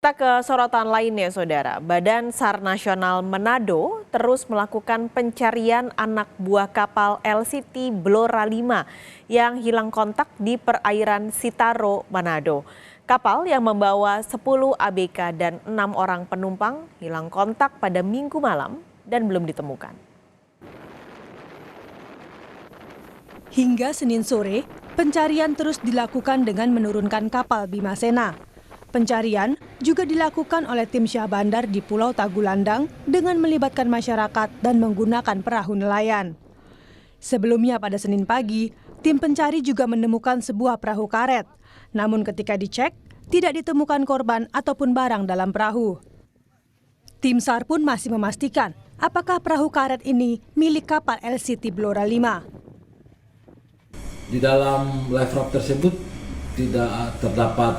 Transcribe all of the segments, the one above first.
Kita ke sorotan lainnya, Saudara. Badan SAR Nasional Manado terus melakukan pencarian anak buah kapal LCT Blora 5 yang hilang kontak di perairan Sitaro, Manado. Kapal yang membawa 10 ABK dan 6 orang penumpang hilang kontak pada Minggu malam dan belum ditemukan. Hingga Senin sore, pencarian terus dilakukan dengan menurunkan kapal Bima Sena. Pencarian juga dilakukan oleh tim Syah Bandar di Pulau Tagulandang dengan melibatkan masyarakat dan menggunakan perahu nelayan. Sebelumnya pada Senin pagi, tim pencari juga menemukan sebuah perahu karet. Namun ketika dicek, tidak ditemukan korban ataupun barang dalam perahu. Tim SAR pun masih memastikan apakah perahu karet ini milik kapal LCT Blora 5. Di dalam live raft tersebut tidak terdapat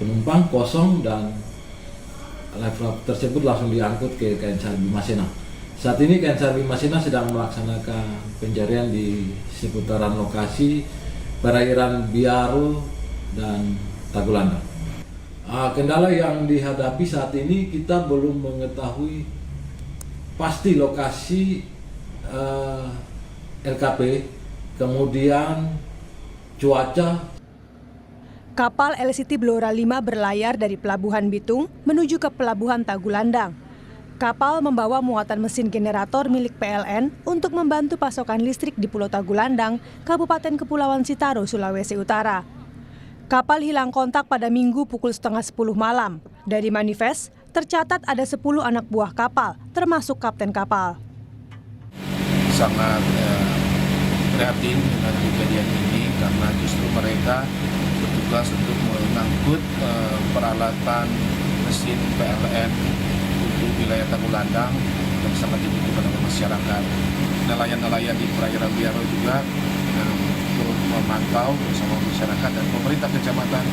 penumpang, kosong, dan live raft tersebut langsung diangkut ke KN SAR Bima Sena. Saat ini KN SAR Bima Sena sedang melaksanakan pencarian di seputaran lokasi perairan Biaro dan Tagulandang. Kendala yang dihadapi saat ini, kita belum mengetahui pasti lokasi LKP, kemudian cuaca. Kapal LCT Blora 5 berlayar dari Pelabuhan Bitung menuju ke Pelabuhan Tagulandang. Kapal membawa muatan mesin generator milik PLN untuk membantu pasokan listrik di Pulau Tagulandang, Kabupaten Kepulauan Sitaro, Sulawesi Utara. Kapal hilang kontak pada Minggu pukul 9:30 malam. Dari manifest, tercatat ada 10 anak buah kapal, termasuk kapten kapal. Sangat prihatin dengan kejadian ini karena justru mereka bertugas untuk mengangkut peralatan mesin PLN untuk wilayah Tagulandang yang sangat dibutuhkan oleh masyarakat. Nelayan-nelayan di perairan Biaro juga turut memantau bersama masyarakat dan pemerintah kecamatan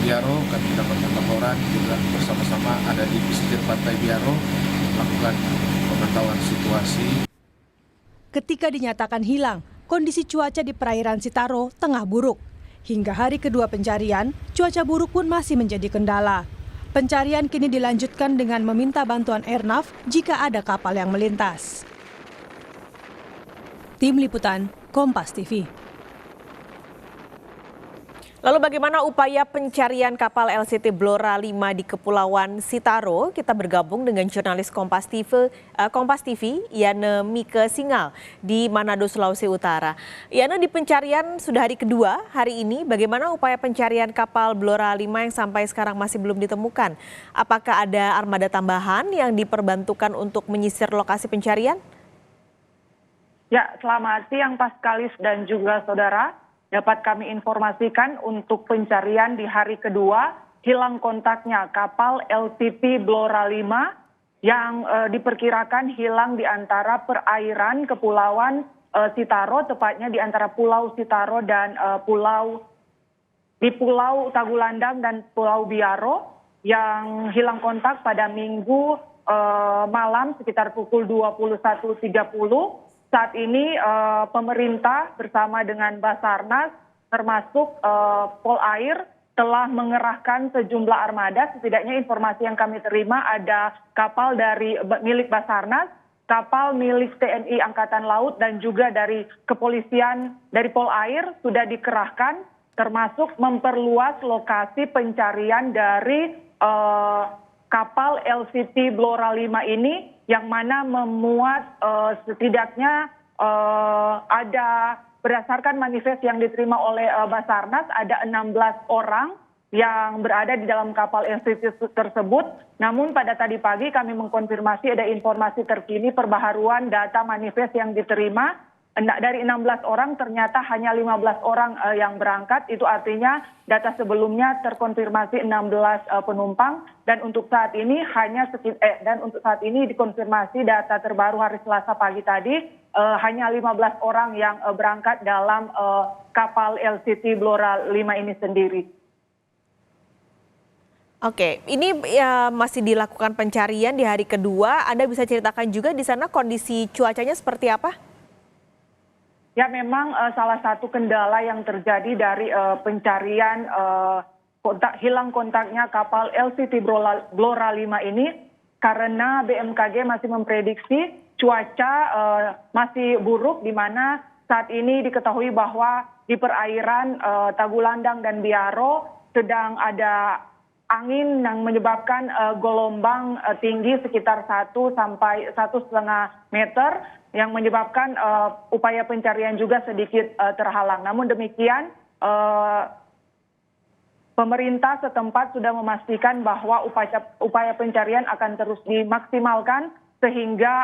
Biaro. Kami mendapatkan laporan juga bersama-sama ada di pesisir pantai Biaro melakukan pemantauan situasi. Ketika dinyatakan hilang, kondisi cuaca di perairan Sitaro tengah buruk. Hingga hari kedua pencarian, cuaca buruk pun masih menjadi kendala. Pencarian kini dilanjutkan dengan meminta bantuan airnav jika ada kapal yang melintas. Tim Liputan, Kompas TV. Lalu bagaimana upaya pencarian kapal LCT Blora 5 di Kepulauan Sitaro? Kita bergabung dengan jurnalis Kompas TV, Yana Mika Singal di Manado, Sulawesi Utara. Yana, di pencarian sudah hari kedua hari ini, bagaimana upaya pencarian kapal Blora 5 yang sampai sekarang masih belum ditemukan? Apakah ada armada tambahan yang diperbantukan untuk menyisir lokasi pencarian? Ya, selamat siang Paskalis dan juga saudara. Dapat kami informasikan untuk pencarian di hari kedua hilang kontaknya kapal LCT Blora 5 yang diperkirakan hilang di antara perairan Kepulauan Sitaro, tepatnya di antara Pulau Sitaro dan Pulau Tagulandang dan Pulau Biaro yang hilang kontak pada Minggu malam sekitar pukul 21.30. Saat ini pemerintah bersama dengan Basarnas termasuk Polair telah mengerahkan sejumlah armada. Setidaknya informasi yang kami terima ada kapal milik Basarnas, kapal milik TNI Angkatan Laut dan juga dari kepolisian dari Polair sudah dikerahkan, termasuk memperluas lokasi pencarian dari kapal LCT Blora 5 ini yang mana memuat setidaknya ada berdasarkan manifest yang diterima oleh Basarnas ada 16 orang yang berada di dalam kapal LCT tersebut. Namun pada tadi pagi kami mengkonfirmasi ada informasi terkini perbaharuan data manifest yang diterima. Dari 16 orang ternyata hanya 15 orang yang berangkat. Itu artinya data sebelumnya terkonfirmasi 16 penumpang dan untuk saat ini dikonfirmasi data terbaru hari Selasa pagi tadi hanya 15 orang yang berangkat dalam kapal LCT Blora 5 ini sendiri. Oke, ini masih dilakukan pencarian di hari kedua. Anda bisa ceritakan juga di sana kondisi cuacanya seperti apa? Ya, memang salah satu kendala yang terjadi dari pencarian hilang kontaknya kapal LCT Blora 5 ini karena BMKG masih memprediksi cuaca masih buruk, di mana saat ini diketahui bahwa di perairan Tagulandang dan Biaro sedang ada angin yang menyebabkan gelombang tinggi sekitar 1 sampai 1,5 meter yang menyebabkan upaya pencarian juga sedikit terhalang. Namun demikian pemerintah setempat sudah memastikan bahwa upaya pencarian akan terus dimaksimalkan sehingga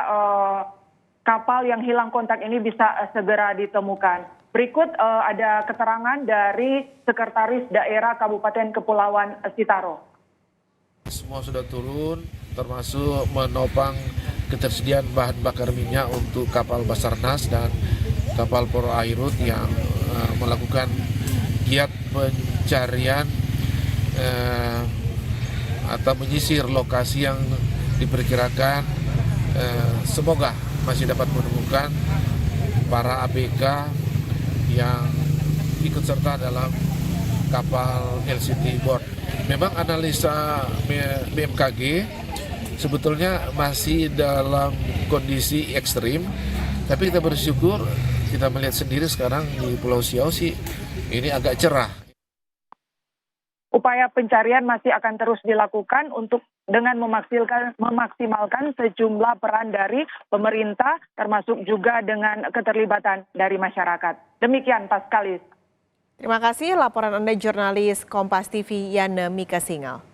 kapal yang hilang kontak ini bisa segera ditemukan. Berikut ada keterangan dari Sekretaris Daerah Kabupaten Kepulauan Sitaro. Semua sudah turun, termasuk menopang ketersediaan bahan bakar minyak untuk kapal Basarnas dan kapal Poro Airut yang melakukan giat pencarian atau menyisir lokasi yang diperkirakan semoga masih dapat menemukan para ABK yang ikut serta dalam kapal LCT Board. Memang analisa BMKG sebetulnya masih dalam kondisi ekstrim, tapi kita bersyukur kita melihat sendiri sekarang di Pulau Siau sih ini agak cerah. Upaya pencarian masih akan terus dilakukan dengan memaksimalkan sejumlah peran dari pemerintah, termasuk juga dengan keterlibatan dari masyarakat. Demikian, Paskalis. Terima kasih laporan Anda jurnalis Kompas TV Yana Mika Singal.